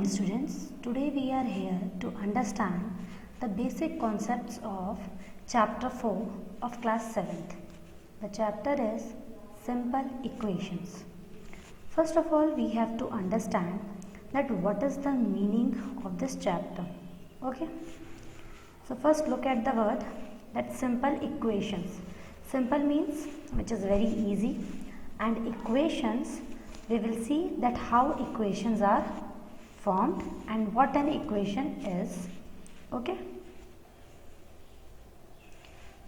students. Today we are here to understand the basic concepts of chapter 4 of class 7th. The chapter is simple equations. First of all, we have to understand that what is the meaning of this chapter. Okay? So first look at the word, that simple equations. Simple means which is very easy, and equations, we will see that how equations are formed and what an equation is. Okay?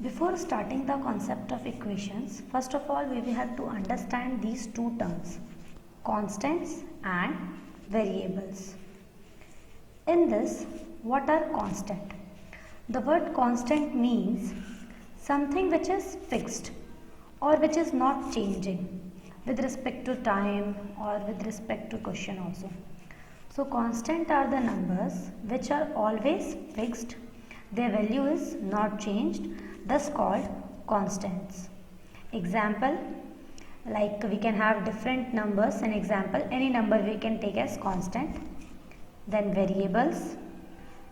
Before starting the concept of equations, first of all we will have to understand these two terms, constants and variables. In this, what are constant? The word constant means something which is fixed or which is not changing with respect to time or with respect to question also. So constant are the numbers which are always fixed, their value is not changed, thus called constants. Example, like we can have different numbers. An example, any number we can take as constant. Then variables,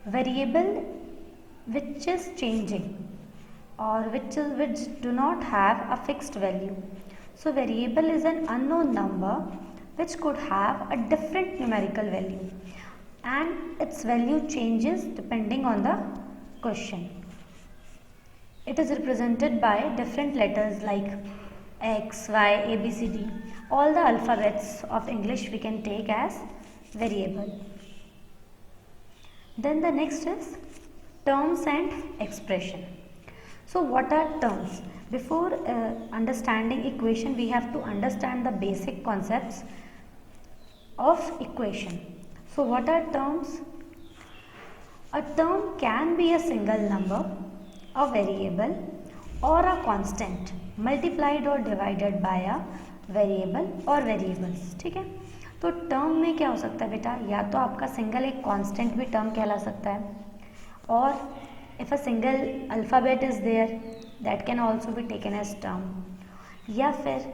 variable which is changing or which do not have a fixed value. So variable is an unknown number which could have a different numerical value and its value changes depending on the question. It is represented by different letters like X, Y, A, B, C, D. All the alphabets of English we can take as variable. Then the next is terms and expression. So what are terms? Before understanding equation, we have to understand the basic concepts of equation. So what are terms? A term can be a single number, a variable or a constant multiplied or divided by a variable or variables. ठीक है, तो term में क्या हो सकता है बेटा, या तो आपका सिंगल एक कांस्टेंट भी टर्म कहला सकता है, और if a single alphabet is there, that can also be taken as term, या फिर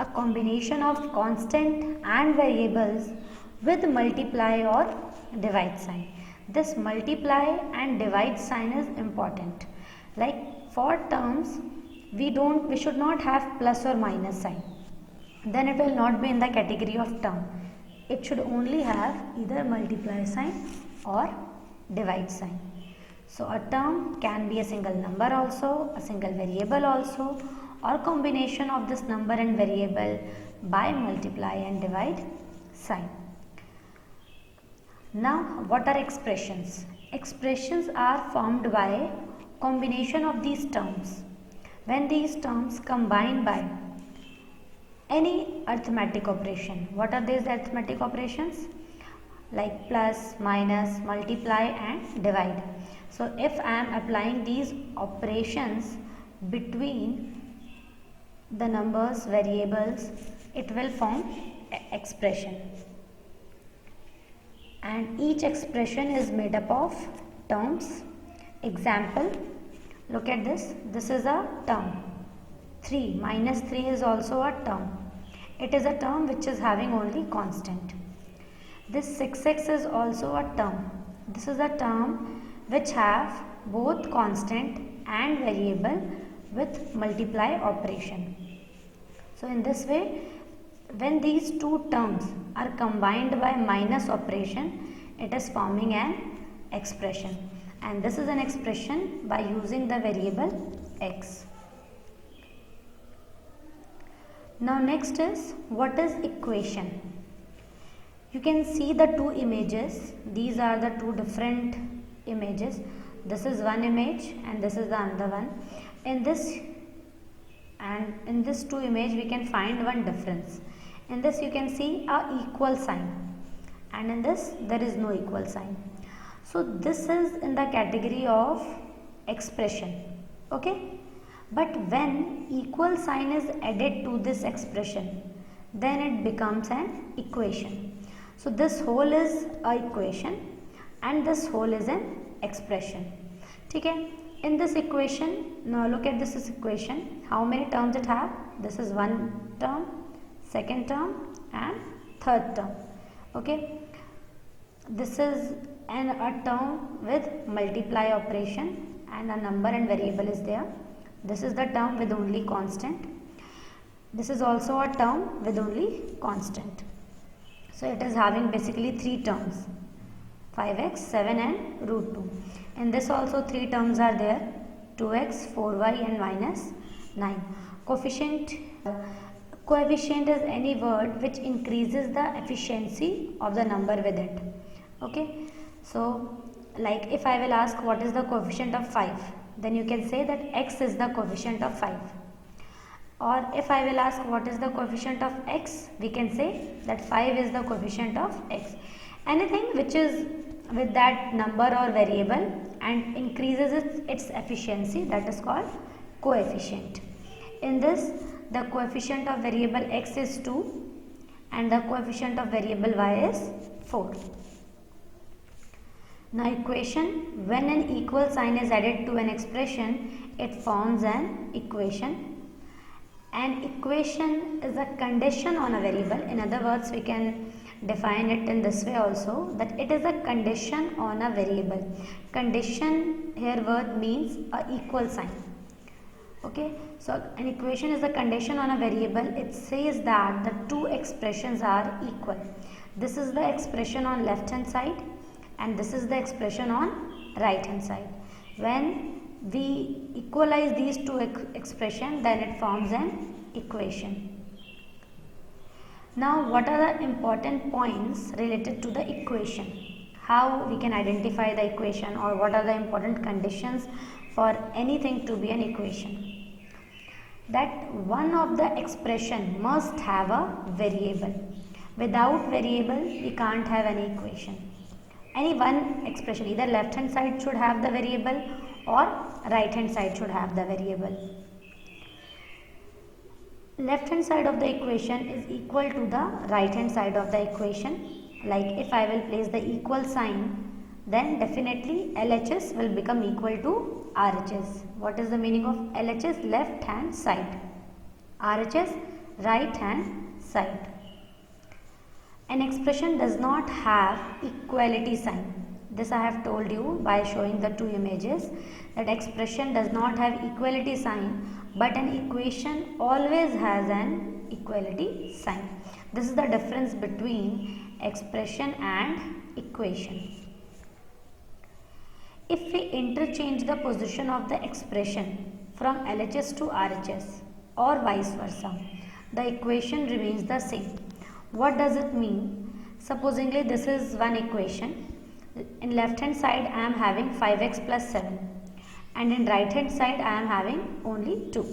a combination of constant and variables with multiply or divide sign. This multiply and divide sign is important. Like for terms, we should not have plus or minus sign. Then it will not be in the category of term. It should only have either multiply sign or divide sign. So a term can be a single number also, a single variable also, or combination of this number and variable by multiply and divide sign. Now what are expressions? Expressions are formed by combination of these terms. When these terms combine by any arithmetic operation. What are these arithmetic operations? Like plus, minus, multiply and divide. So if I am applying these operations between the numbers, variables, it will form expression. And each expression is made up of terms. Example, look at this. This is a term. 3 minus 3 is also a term. It is a term which is having only constant. This 6x is also a term. This is a term which have both constant and variable with multiply operation. So in this way, when these two terms are combined by minus operation, it is forming an expression. And this is an expression by using the variable x. Now next is, what is equation? You can see the two images. These are the two different images. This is one image and this is the another one. In this two image we can find one difference. In this you can see a equal sign, and in this there is no equal sign. So this is in the category of expression. Okay? But when equal sign is added to this expression, then it becomes an equation. So this whole is a equation and this whole is an expression. Okay? In this equation, now look at this equation. How many terms it have? This is one term, second term and third term. Okay? this is a term with multiply operation and a number and variable is there. This is the term with only constant. This is also a term with only constant. So it is having basically three terms, 5x, 7 and root 2. In this also three terms are there, 2x, 4y and minus 9. Coefficient is any word which increases the efficiency of the number with it. Okay, so like if I will ask what is the coefficient of 5, then you can say that x is the coefficient of 5. Or if I will ask what is the coefficient of x, we can say that 5 is the coefficient of x. Anything which is with that number or variable and increases its efficiency, that is called coefficient. In this, the coefficient of variable x is 2 and the coefficient of variable y is 4. Now equation, when an equal sign is added to an expression, it forms an equation. An equation is a condition on a variable. In other words, we can define it in this way also, that it is a condition on a variable. Condition here word means a equal sign. Okay, so an equation is a condition on a variable. It says that the two expressions are equal. This is the expression on left hand side and this is the expression on right hand side. When we equalize these two expressions, then it forms an equation. Now what are the important points related to the equation? How we can identify the equation, or what are the important conditions for anything to be an equation? That one of the expression must have a variable. Without variable, we can't have any equation. Any one expression, either left hand side should have the variable or right hand side should have the variable. Left hand side of the equation is equal to the right hand side of the equation. Like if I will place the equal sign, then definitely LHS will become equal to RHS. What is the meaning of LHS? Left hand side. RHS, right hand side. An expression does not have equality sign. This I have told you by showing the two images, that expression does not have equality sign, but an equation always has an equality sign. This is the difference between expression and equation. If we interchange the position of the expression from LHS to RHS or vice versa, the equation remains the same. What does it mean? Supposingly this is one equation. In left hand side I am having 5x plus 7 and in right hand side I am having only 2.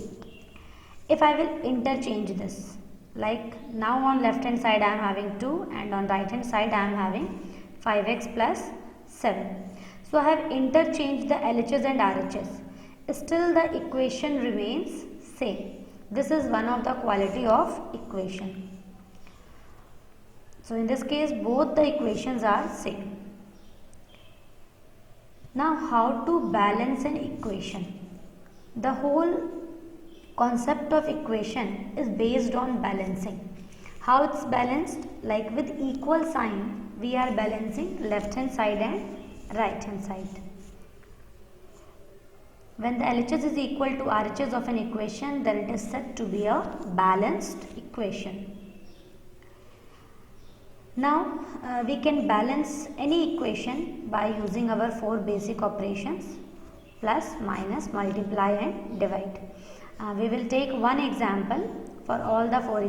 If I will interchange this, like now on left hand side I am having 2 and on right hand side I am having 5x plus 7. So I have interchanged the LHS and RHS. Still the equation remains same. This is one of the quality of equation. So in this case both the equations are same. Now how to balance an equation? The whole concept of equation is based on balancing. How it's balanced? Like with equal sign we are balancing left hand side and right hand side. When the LHS is equal to RHS of an equation, then it is said to be a balanced equation. Now we can balance any equation by using our four basic operations: plus, minus, multiply and divide. We will take one example for all the four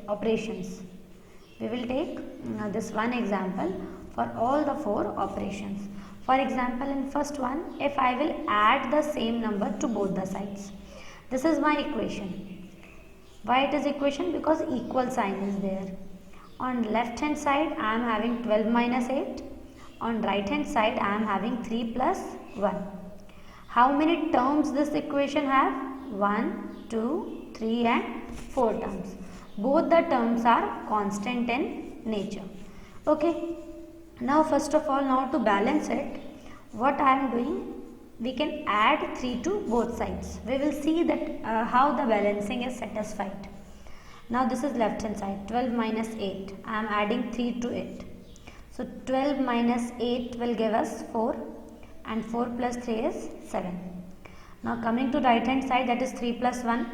operations. We will take this one example for all the four operations. For example, in first one, if I will add the same number to both the sides, this is my equation. Why it is equation? Because equal sign is there. On left hand side I am having 12 minus 8. On right hand side I am having 3 plus 1. How many terms this equation have? 1, 2, 3 and 4 terms. Both the terms are constant in nature. Okay. Now first of all, now to balance it, what I am doing, we can add 3 to both sides. We will see that how the balancing is satisfied. Now this is left hand side, 12 minus 8. I am adding 3 to it. So 12 minus 8 will give us 4 and 4 plus 3 is 7. Now coming to right hand side, that is 3 plus 1,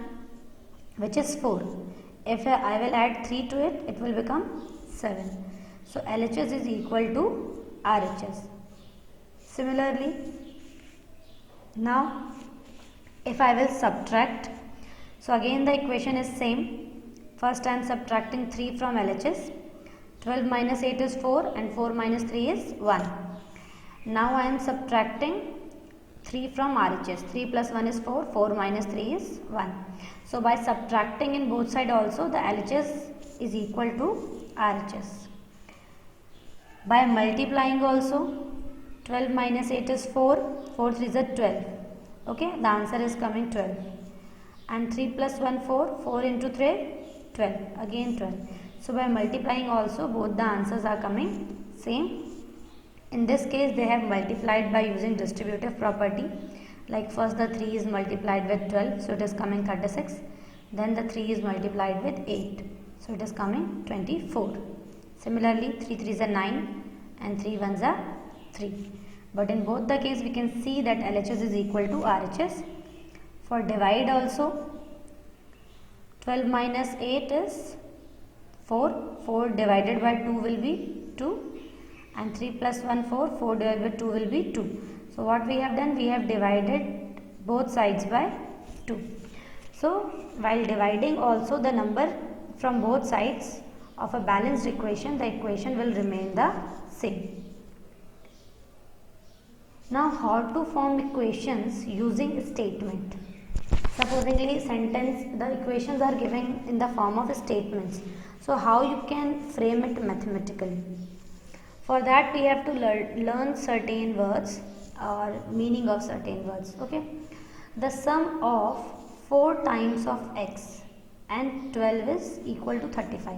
which is 4. If I will add 3 to it, it will become 7. So LHS is equal to RHS. Similarly, now if I will subtract, so again the equation is same. First I am subtracting 3 from LHS. 12 minus 8 is 4 and 4 minus 3 is 1. Now I am subtracting 3 from RHS. 3 plus 1 is 4, 4 minus 3 is 1. So by subtracting in both sides also, the LHS is equal to RHS. By multiplying also, 12 minus 8 is 4, 4 3 is 12. Okay, the answer is coming 12. And 3 plus 1 4, 4 into 3 12, again 12. So by multiplying also, both the answers are coming same. In this case, they have multiplied by using distributive property. Like first the 3 is multiplied with 12, so it is coming 36. Then the 3 is multiplied with 8, so it is coming 24. Similarly, 3 3s are 9 and 3 1s are 3. But in both the case, we can see that LHS is equal to RHS. For divide also, 12 minus 8 is 4. 4 divided by 2 will be 2. And 3 plus 1 4, 4 divided by 2 will be 2. So what we have done, we have divided both sides by 2. So while dividing also, the number from both sides of a balanced equation, the equation will remain the same. Now how to form equations using statement. Supposingly the equations are given in the form of statements. So how you can frame it mathematically? For that we have to learn certain words or meaning of certain words. Okay. The sum of 4 times of x and 12 is equal to 35.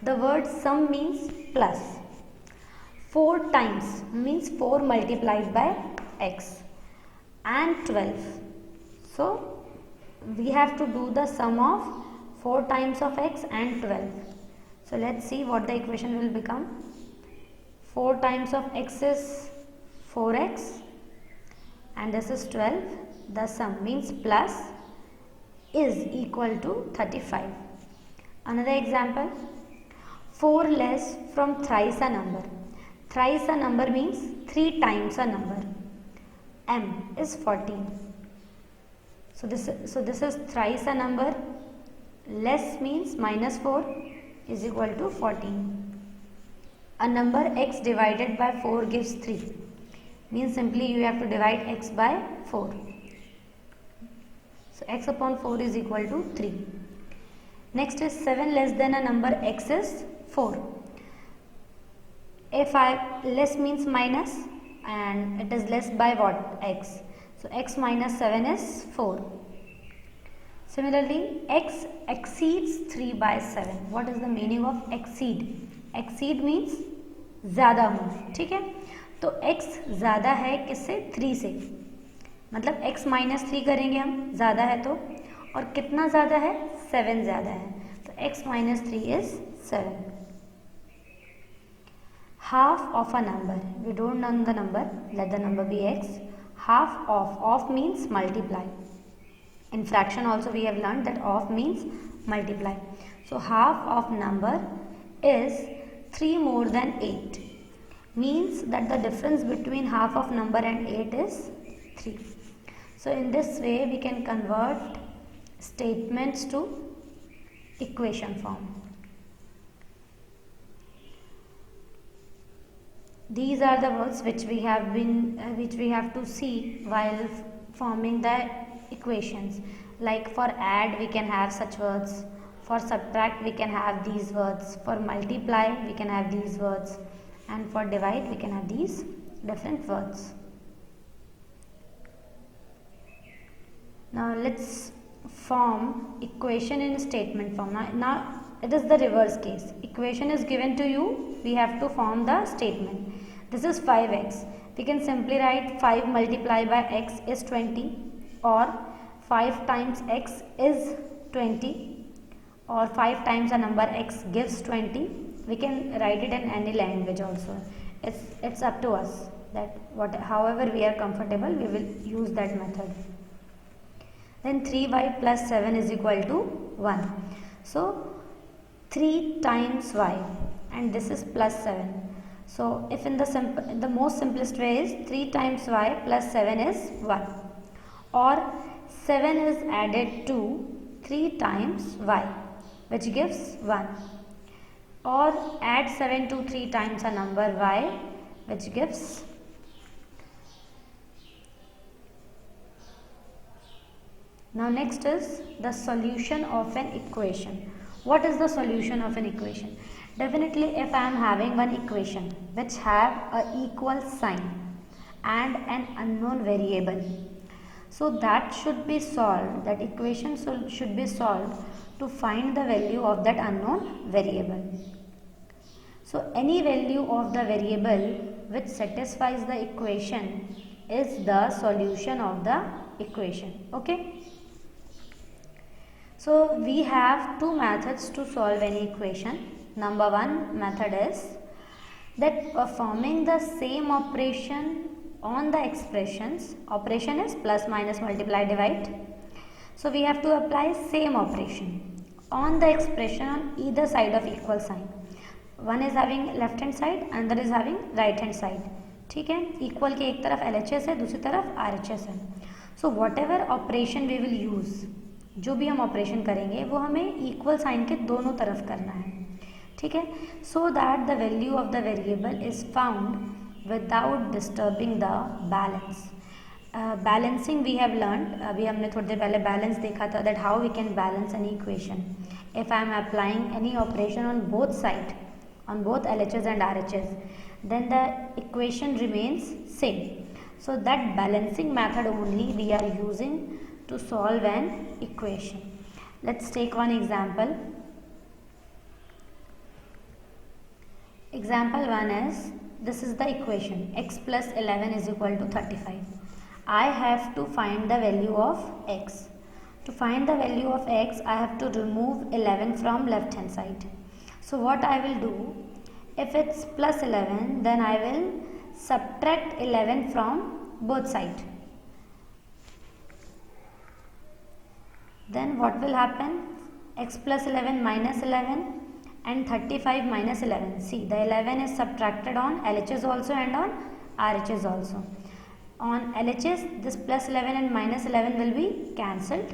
The word sum means plus. 4 times means 4 multiplied by x and 12. So we have to do the sum of 4 times of x and 12. So let's see what the equation will become. 4 times of x is 4x and this is 12. The sum means plus is equal to 35. Another example, 4 less from thrice a number. Thrice a number means 3 times a number. M is 14. So this is thrice a number. Less means minus 4 is equal to 14. A number x divided by 4 gives 3. Means simply you have to divide x by 4. So x upon 4 is equal to 3. Next is 7 less than a number x is 4. If less means minus and it is less by what? X. So x minus 7 is 4. Similarly, x exceeds 3 by 7. What is the meaning of exceed? Exceed means ज़्यादा होना, ठीक है. तो x ज़्यादा है किससे? 3 से. मतलब x माइनस 3 करेंगे हम, ज़्यादा है तो, और कितना ज़्यादा है? 7 ज़्यादा है. तो x minus 3 is 7. Half of a number. We don't know the number. Let the number be x. Half of. Of means multiply. In fraction also we have learned that of means multiply. So half of number is 3 more than 8. Means that the difference between half of number and 8 is 3. So in this way we can convert statements to equation form. These are the words which we have to see while forming the equations. Like for add we can have such words, for subtract we can have these words, for multiply we can have these words, and for divide we can have these different words. Now let's form equation in statement form. Now it is the reverse case. Equation is given to you, we have to form the statement. This is 5x. We can simply write 5 multiplied by x is 20, or 5 times x is 20, or 5 times a number x gives 20. We can write it in any language also. It's up to us that however we are comfortable, we will use that method. Then 3y plus 7 is equal to 1. So 3 times y, and this is plus 7. So if in the most simplest way is 3 times y plus 7 is 1, or 7 is added to 3 times y, which gives 1, or add 7 to 3 times a number y, which gives . Now next is the solution of an equation. What is the solution of an equation? Definitely, if I am having one equation which have a equal sign and an unknown variable, so that should be solved, that equation should be solved to find the value of that unknown variable. So any value of the variable which satisfies the equation is the solution of the equation. Okay. So we have two methods to solve any equation. Number one method is that performing the same operation on the expressions. Operation is plus, minus, multiply, divide. So we have to apply same operation on the expression on either side of equal sign. One is having left hand side, another is having right hand side. ठीक है, equal के एक तरफ LHS है, दूसरी तरफ RHS है. So whatever operation we will use, जो भी हम ऑपरेशन करेंगे वो हमें इक्वल साइन के दोनों तरफ करना है. ठीक है, so that the value of the variable is found without disturbing the balance. Balancing we have learned, अभी हमने थोड़ी देर पहले बैलेंस देखा था, that how we can balance any equation if I am applying any operation on both side, on both LHS and RHS, then the equation remains same. So that balancing method only we are using to solve an equation. Let's take one example. Example 1 is, this is the equation, x plus 11 is equal to 35. I have to find the value of x. To find the value of x, I have to remove 11 from left hand side. So what I will do, if it's plus 11, then I will subtract 11 from both sides. Then what will happen? X plus 11 minus 11 and 35 minus 11. See, the 11 is subtracted on LHS also and on RHS also. On LHS, this plus 11 and minus 11 will be cancelled.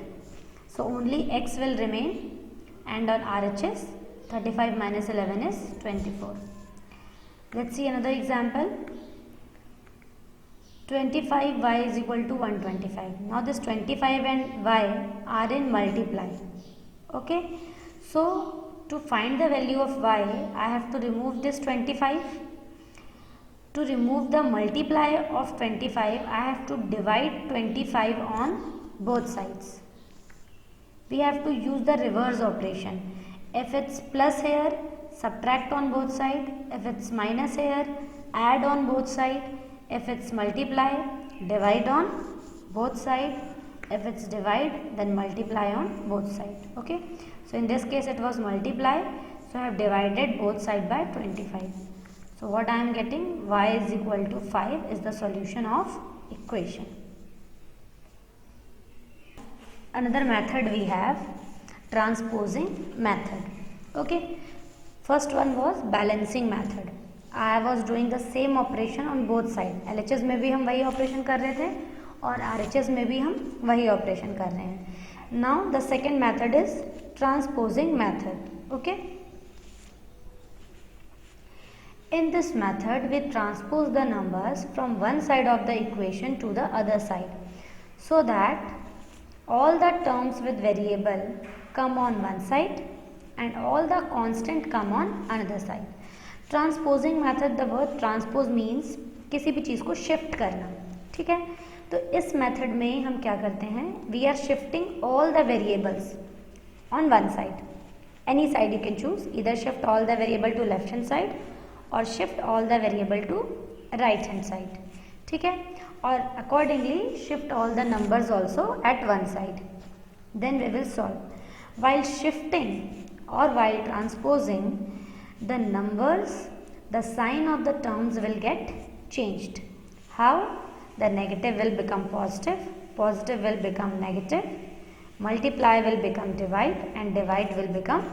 So only x will remain, and on RHS, 35 minus 11 is 24. Let's see another example. 25y is equal to 125. Now this 25 and y are in multiply. Okay. So to find the value of y, I have to remove this 25. To remove the multiply of 25, I have to divide 25 on both sides. We have to use the reverse operation. If it's plus here, subtract on both sides. If it's minus here, add on both sides. If it's multiply, divide on both sides. If it's divide, then multiply on both sides. Okay. So in this case it was multiply. So I have divided both sides by 25. So what I am getting, y is equal to 5 is the solution of equation. Another method we have, transposing method. Okay. First one was balancing method. I was doing the same operation on both sides. LHS में भी हम वही operation कर रहे थे और RHS में भी हम वही ऑपरेशन कर रहे हैं. Now the second method is transposing method. Okay. In this method, we transpose the numbers from one side of the equation to the other side, so that all the terms with variable come on one side and all the constant come on another side. Transposing method, the word transpose means किसी भी चीज़ को shift करना. ठीक है, तो इस method में हम क्या करते हैं, we are shifting all the variables on one side. Any side you can choose, इधर shift all the variable to left hand side और shift all the variable to right hand side. ठीक है, और accordingly shift all the numbers also at one side. Then we will solve. While shifting or while transposing the numbers, the sign of the terms will get changed. How? The negative will become positive, positive will become negative, multiply will become divide, and divide will become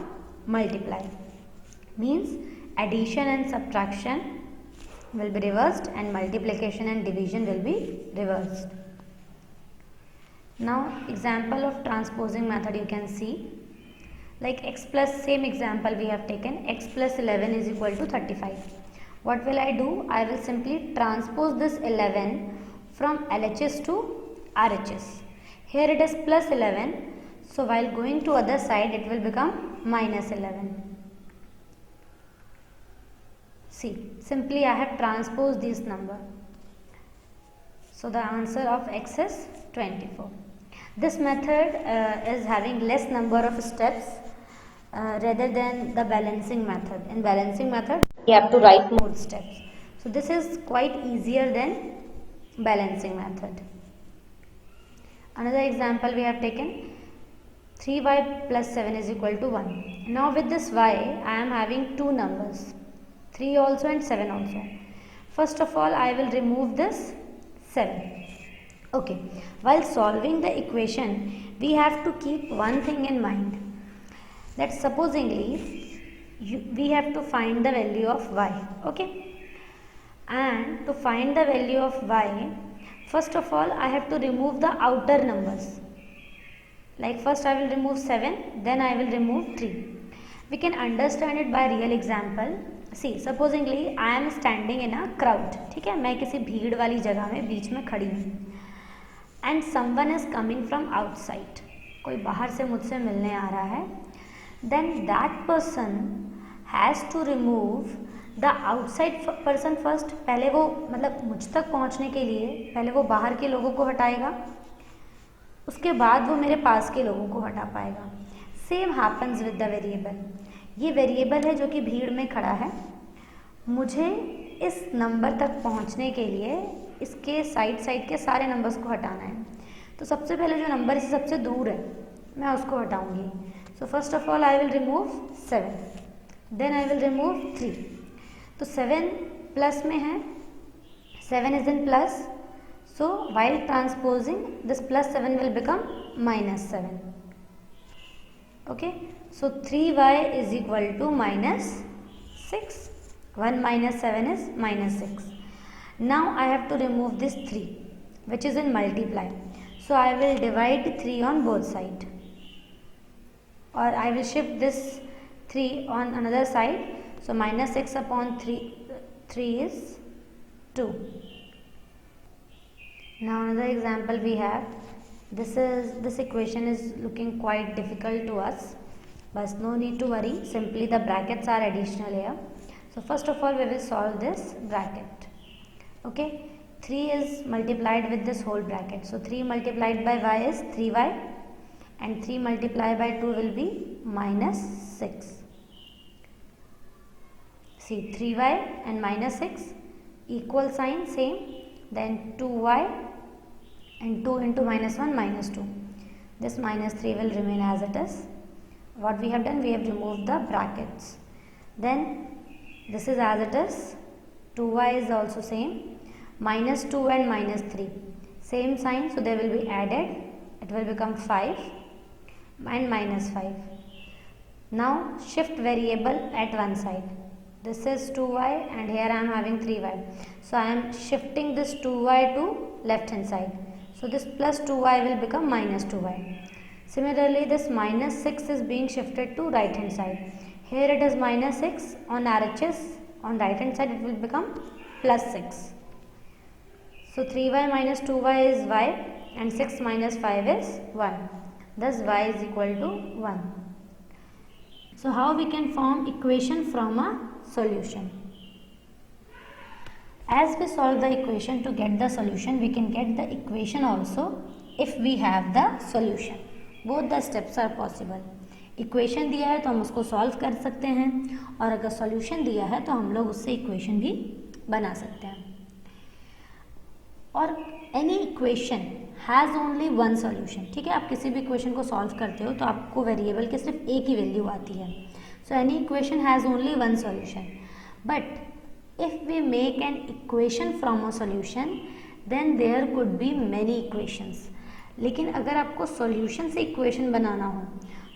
multiply. Means addition and subtraction will be reversed and multiplication and division will be reversed. Now example of transposing method you can see, like x plus, same example we have taken, x plus 11 is equal to 35. What will I do? I will simply transpose this 11 from LHS to RHS. Here it is plus 11, so while going to other side it will become minus 11. See, simply I have transposed this number. So the answer of x is 24. This method is having less number of steps rather than the balancing method. In balancing method, you have to write more steps. So this is quite easier than balancing method. Another example we have taken, 3y plus 7 is equal to 1. Now with this y, I am having two numbers, 3 also and 7 also. First of all, I will remove this 7. Okay, while solving the equation, we have to keep one thing in mind, that supposingly we have to find the value of y. Okay, and to find the value of y, first of all I have to remove the outer numbers. Like first I will remove 7, then I will remove 3. We can understand it by real example. See, supposingly I am standing in a crowd. ठीक है, मैं किसी भीड़ वाली जगह में बीच में खड़ी हूँ. And someone is coming from outside. कोई बाहर से मुझसे मिलने आ रहा है. Then that person has to remove the outside person first. पहले वो मतलब मुझ तक पहुँचने के लिए पहले वो बाहर के लोगों को हटाएगा, उसके बाद वो मेरे पास के लोगों को हटा पाएगा. Same happens with the variable. ये वेरिएबल है जो कि भीड़ में खड़ा है. मुझे इस नंबर तक पहुंचने के लिए इसके साइड के सारे नंबर्स को हटाना है. तो सबसे पहले जो नंबर इससे सबसे दूर है मैं उसको हटाऊंगी. So first of all I will remove 7, then I will remove 3. तो 7 प्लस में है, 7 is in plus, so while transposing this plus 7 will become minus 7. Okay, so 3y is equal to minus 6. 1 minus 7 is minus 6. Now I have to remove this 3 which is in multiply. So I will divide 3 on both sides, or I will shift this 3 on another side. So minus 6 upon 3 is 2. Now another example we have. This equation is looking quite difficult to us, but no need to worry. Simply the brackets are additional here. So first of all we will solve this bracket. Okay, 3 is multiplied with this whole bracket. So 3 multiplied by y is 3y, and 3 multiplied by 2 will be minus 6. See, 3y and minus 6 equal sign same, then 2y and 2 into minus 1 minus 2. This minus 3 will remain as it is. What we have done, we have removed the brackets. Then this is as it is. 2y is also same. Minus 2 and minus 3 same sign, so they will be added. It will become 5 and minus 5. Now shift variable at one side. This is 2y and here I am having 3y. So I am shifting this 2y to left hand side. So this plus 2y will become minus 2y. Similarly, this minus 6 is being shifted to right hand side. Here it is minus 6 on RHS. On right hand side it will become plus 6. So 3y minus 2y is y, and 6 minus 5 is 1. Thus y is equal to 1. So how we can form equation from a solution? As we solve the equation to get the solution, we can get the equation also if we have the solution. Both the steps are possible. Equation दिया है तो हम उसको solve कर सकते हैं, और अगर सॉल्यूशन दिया है तो हम लोग उससे इक्वेशन भी बना सकते हैं. और any equation has only one solution. ठीक है, आप किसी भी इक्वेशन को सॉल्व करते हो तो आपको वेरिएबल की सिर्फ एक ही वैल्यू आती है। So any equation has only one solution, but if we make an equation from a solution then there could be many equations. लेकिन अगर आपको सॉल्यूशन से इक्वेशन बनाना हो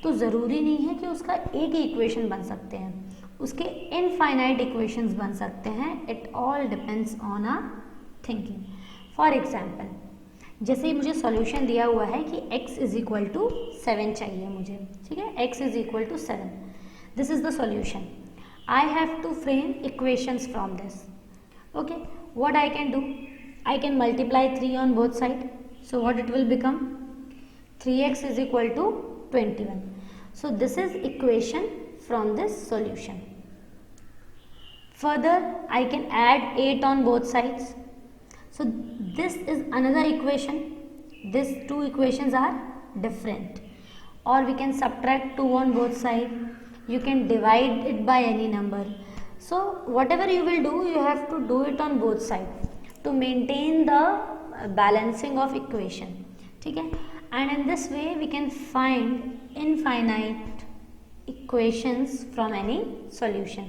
तो ज़रूरी नहीं है कि उसका एक ही इक्वेशन बन सकते हैं, उसके इनफाइनाइट इक्वेशंस बन सकते हैं। It all depends on a thinking. For example, जैसे ही मुझे सॉल्यूशन दिया हुआ है कि x इज इक्वल टू 7 चाहिए मुझे, ठीक है, x is equal to 7, this is the solution. I have to frame equations from this. Okay, what I can do, I can multiply 3 on both side, so what it will become, 3x is equal to 21. So this is equation from this solution. Further I can add 8 on both sides, so this is another equation. These two equations are different. Or we can subtract 2 on both sides, you can divide it by any number. So whatever you will do, you have to do it on both sides to maintain the balancing of equation. ठीक है, and in this way we can find infinite equations from any solution.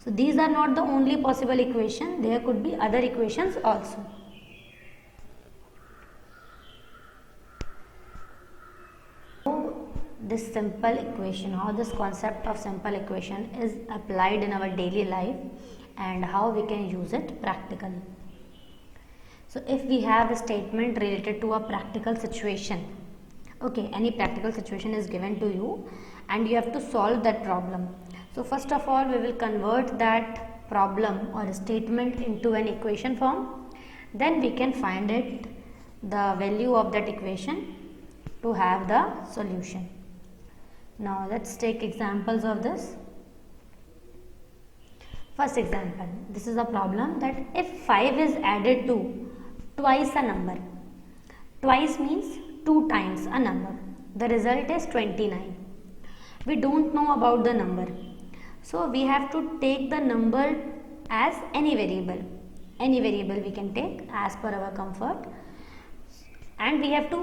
So these are not the only possible equation, there could be other equations also. So this simple equation, how this concept of simple equation is applied in our daily life and how we can use it practically. So if we have a statement related to a practical situation, okay, any practical situation is given to you and you have to solve that problem. So first of all we will convert that problem or statement into an equation form, then we can find it the value of that equation to have the solution. Now let's take examples of this. First example, this is a problem that if 5 is added to twice a number, twice means 2 times a number, the result is 29. We don't know about the number, so we have to take the number as any variable we can take as per our comfort, and we have to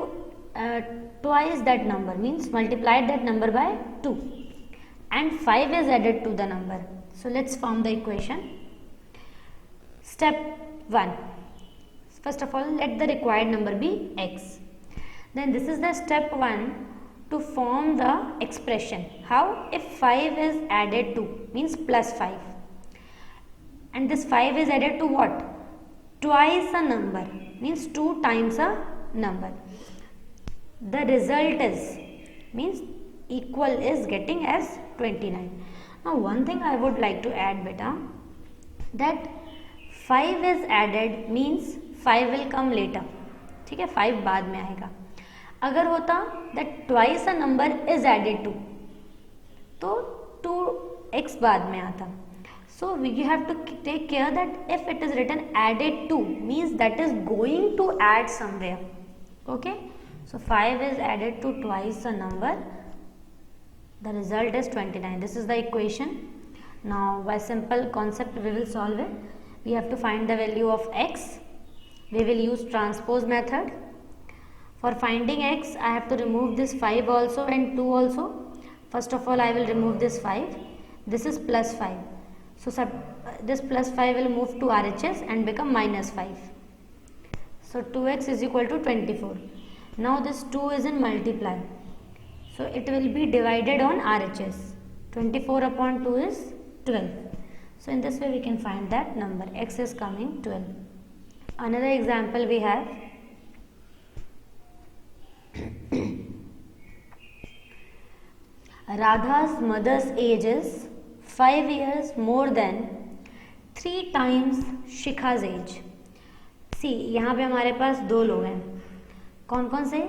twice that number means multiply that number by 2, and 5 is added to the number. So let's form the equation. Step 1, first of all let the required number be x. Then this is the step 1 to form the expression. How? If 5 is added to means plus 5, and this 5 is added to what? Twice a number means 2 times a number. The result is means equal is getting as 29. Now one thing I would like to add beta, that 5 is added means 5 will come later. ठीक है, 5 बाद में आएगा. अगर होता that twice a number is added to, तो 2x बाद में आता. So you have to take care that if it is written added to means that is going to add somewhere. Okay, so 5 is added to twice a number, the result is 29. This is the equation. Now by simple concept we will solve it. We have to find the value of x. We will use transpose method. For finding x, I have to remove this 5 also and 2 also. First of all I will remove this 5. This is plus 5. So this plus 5 will move to RHS and become minus 5. So 2x is equal to 24. Now this 2 is in multiply. So it will be divided on RHS. 24 upon 2 is 12. So in this way we can find that number. X is coming 12. Another example we have. Radha's mother's age is 5 years more than 3 times Shikha's age. See, यहाँ पे हमारे पास 2 लोग हैं. कौन कौन से?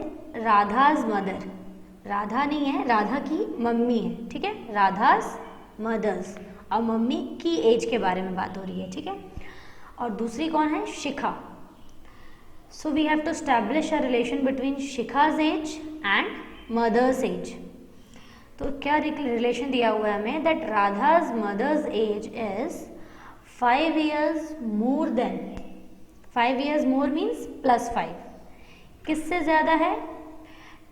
राधा's mother. Radha नहीं है, राधा की मम्मी है. ठीक है, राधा's मदर्स, और मम्मी की एज के बारे में बात हो रही है. ठीक है, और दूसरी कौन है? Shikha. So we have to establish a relation between Shikha's age and mother's age. तो क्या रिलेशन दिया हुआ है हमें? That Radha's mother's age is 5 years more than, 5 years more means plus 5, किससे ज़्यादा है?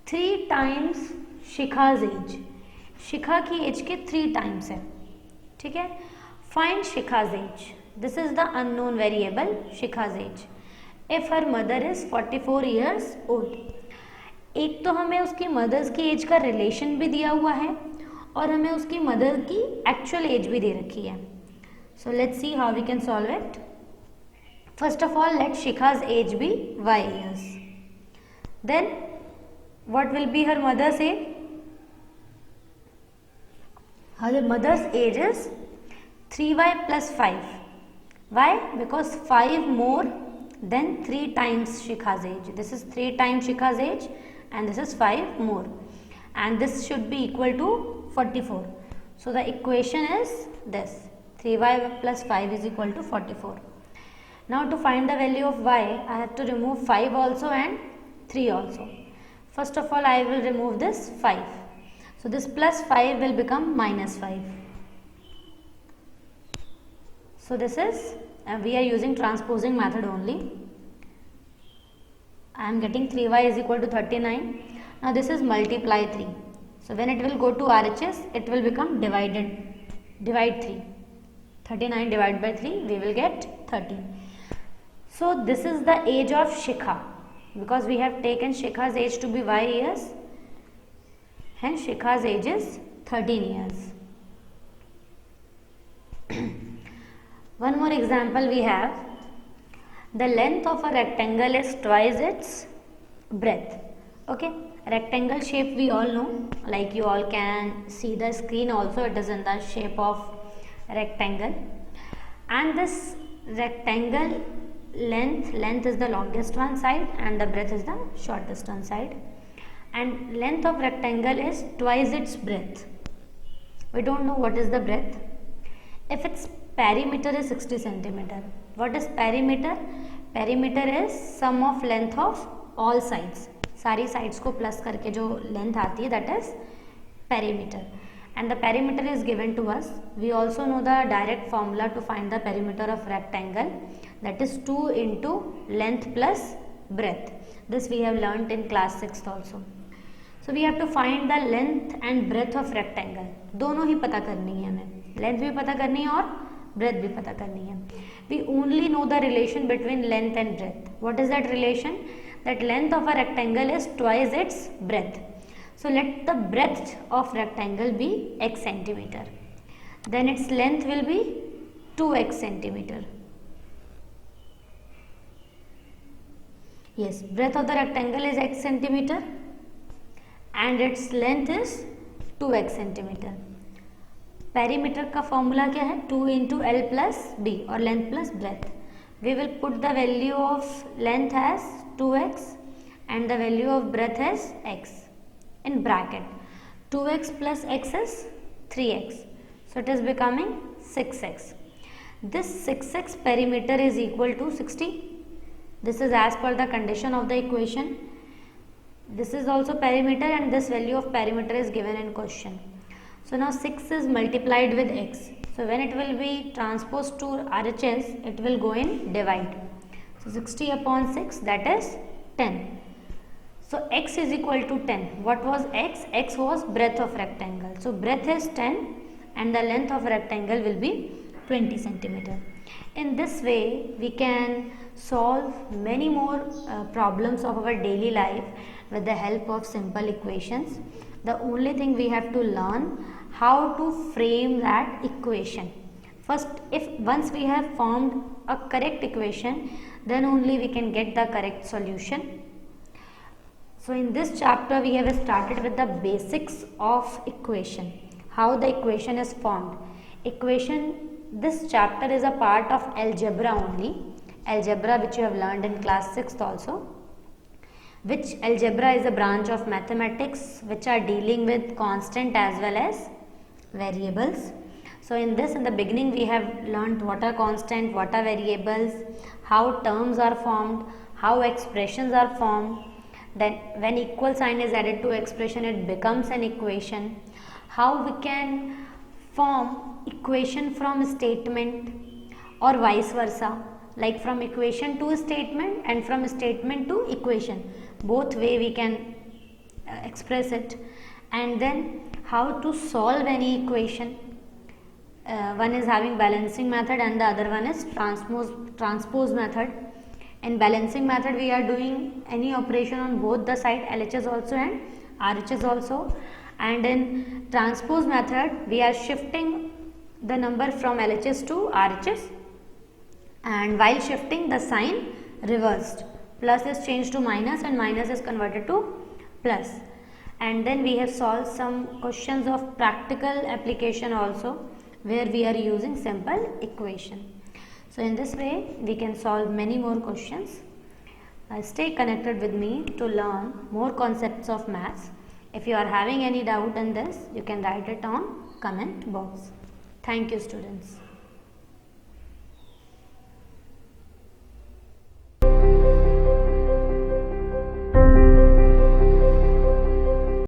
3 टाइम्स शिखाज एज, शिखा की एज के 3 टाइम्स है, ठीक है। Find Shikha's age, this is the unknown variable Shikha's age. If her mother is 44 years old. एक तो हमें उसकी मदर्स की एज का रिलेशन भी दिया हुआ है और हमें उसकी मदर की एक्चुअल एज भी दे रखी है। So let's see how we can solve it. First of all let Shikha's age be y years, then what will be her mother's age? Her mother's age is 3y plus 5. Why? Because 5 more than 3 times Shikha's age. This is 3 times Shikha's age and this is 5 more, and this should be equal to 44. So the equation is this, 3y plus 5 is equal to 44. Now to find the value of y, I have to remove 5 also and 3 also. First of all, I will remove this 5. So this plus 5 will become minus 5. So this is, we are using transposing method only. I am getting 3y is equal to 39. Now this is multiply 3. So when it will go to RHS, it will become divide 3. 39 divided by 3, we will get 13. So this is the age of Shikha, because we have taken Shikha's age to be y years, hence Shikha's age is 13 years. One more example we have. The length of a rectangle is twice its breadth. Okay, rectangle shape we all know, like you all can see the screen also, it is in the shape of rectangle, and this rectangle length is the longest one side and the breadth is the shortest one side, and length of rectangle is twice its breadth. We don't know what is the breadth. If its perimeter is 60 centimeter, what is perimeter? Perimeter is sum of length of all sides, सारी sides को plus करके जो length आती है, that is perimeter, and the perimeter is given to us. We also know the direct formula to find the perimeter of rectangle, that is 2 into length plus breadth. This we have learnt in class 6th also. So we have to find the length and breadth of rectangle. दोनों ही पता करनी है हमें, length भी पता करनी है और breadth भी पता करनी है. We only know the relation between length and breadth. What is that relation? That length of a rectangle is twice its breadth. So let the breadth of rectangle be x centimeter. Then its length will be 2x centimeter. Yes, breadth of the rectangle is x centimeter and its length is 2x centimeter. Perimeter का formula क्या है? 2 into L plus B और length plus breadth. We will put the value of length as 2x and the value of breadth as x in bracket. 2x plus x is 3x. So it is becoming 6x. This 6x perimeter is equal to 60. This is as per the condition of the equation. This is also perimeter and this value of perimeter is given in question. So now 6 is multiplied with x. So when it will be transposed to RHS, it will go in divide. So 60 upon 6, that is 10. So x is equal to 10. What was x? X was breadth of rectangle. So breadth is 10 and the length of rectangle will be 20 centimeter. In this way, we can solve many more problems of our daily life with the help of simple equations. The only thing we have to learn how to frame that equation. First, once we have formed a correct equation, then only we can get the correct solution. So in this chapter, we have started with the basics of equation, how the equation is formed. This chapter is a part of algebra only, algebra which you have learned in class 6th also, which algebra is a branch of mathematics which are dealing with constant as well as variables. So in the beginning we have learnt what are constant, what are variables, how terms are formed, how expressions are formed. Then when equal sign is added to expression, it becomes an equation. How we can form equation from statement or vice versa. like from equation to statement and from statement to equation. Both way we can express it. And then how to solve any equation. One is having balancing method and the other one is transpose method. In balancing method we are doing any operation on both the side, LHS also and RHS also, and in transpose method we are shifting the number from LHS to RHS, and while shifting the sign reversed, plus is changed to minus and minus is converted to plus. And then we have solved some questions of practical application also, where we are using simple equation. So in this way we can solve many more questions. Stay connected with me to learn more concepts of maths. If you are having any doubt in this, you can write it on comment box. Thank you, students.